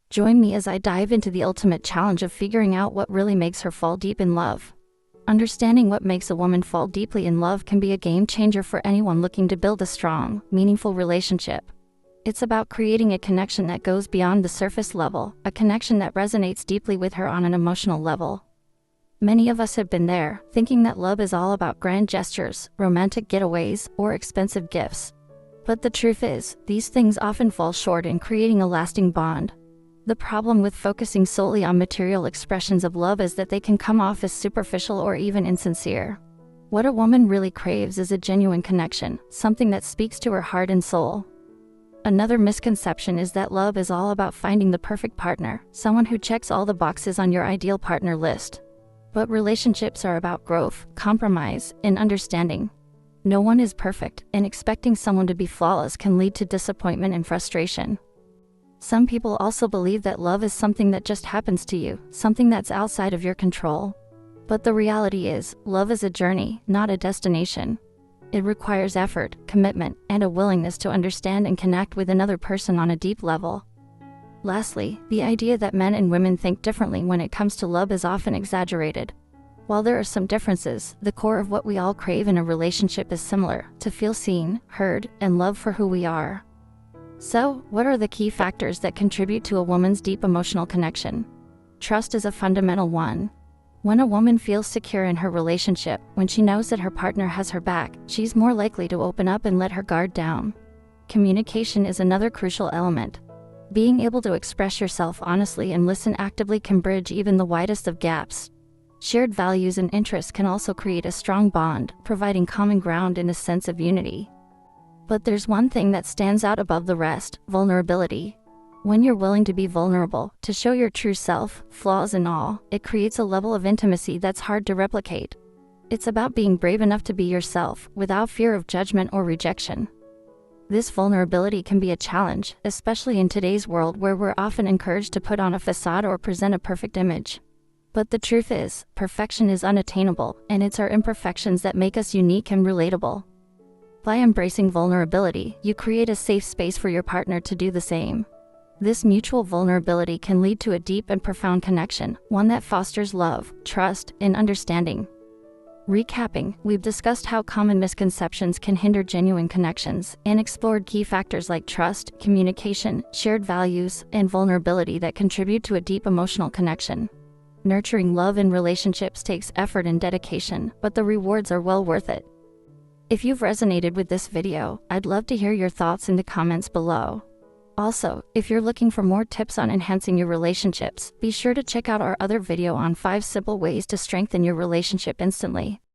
Join me as I dive into the ultimate challenge of figuring out what really makes her fall deep in love. Understanding what makes a woman fall deeply in love can be a game changer for anyone looking to build a strong, meaningful relationship. It's about creating a connection that goes beyond the surface level, a connection that resonates deeply with her on an emotional level. Many of us have been there, thinking that love is all about grand gestures, romantic getaways, or expensive gifts. But the truth is, these things often fall short in creating a lasting bond. The problem with focusing solely on material expressions of love is that they can come off as superficial or even insincere. What a woman really craves is a genuine connection, something that speaks to her heart and soul. Another misconception is that love is all about finding the perfect partner, someone who checks all the boxes on your ideal partner list. But relationships are about growth, compromise, and understanding. No one is perfect, and expecting someone to be flawless can lead to disappointment and frustration. Some people also believe that love is something that just happens to you, something that's outside of your control. But the reality is, love is a journey, not a destination. It requires effort, commitment, and a willingness to understand and connect with another person on a deep level. Lastly, the idea that men and women think differently when it comes to love is often exaggerated. While there are some differences, the core of what we all crave in a relationship is similar: to feel seen, heard, and loved for who we are. So, what are the key factors that contribute to a woman's deep emotional connection? Trust is a fundamental one. When a woman feels secure in her relationship, when she knows that her partner has her back, she's more likely to open up and let her guard down. Communication is another crucial element. Being able to express yourself honestly and listen actively can bridge even the widest of gaps. Shared values and interests can also create a strong bond, providing common ground and a sense of unity. But there's one thing that stands out above the rest: vulnerability. When you're willing to be vulnerable, to show your true self, flaws and all, it creates a level of intimacy that's hard to replicate. It's about being brave enough to be yourself, without fear of judgment or rejection. This vulnerability can be a challenge, especially in today's world where we're often encouraged to put on a facade or present a perfect image. But the truth is, perfection is unattainable, and it's our imperfections that make us unique and relatable. By embracing vulnerability, you create a safe space for your partner to do the same. This mutual vulnerability can lead to a deep and profound connection, one that fosters love, trust, and understanding. Recapping, we've discussed how common misconceptions can hinder genuine connections, and explored key factors like trust, communication, shared values, and vulnerability that contribute to a deep emotional connection. Nurturing love in relationships takes effort and dedication, but the rewards are well worth it. If you've resonated with this video, I'd love to hear your thoughts in the comments below. Also, if you're looking for more tips on enhancing your relationships, be sure to check out our other video on 5 simple ways to strengthen your relationship instantly.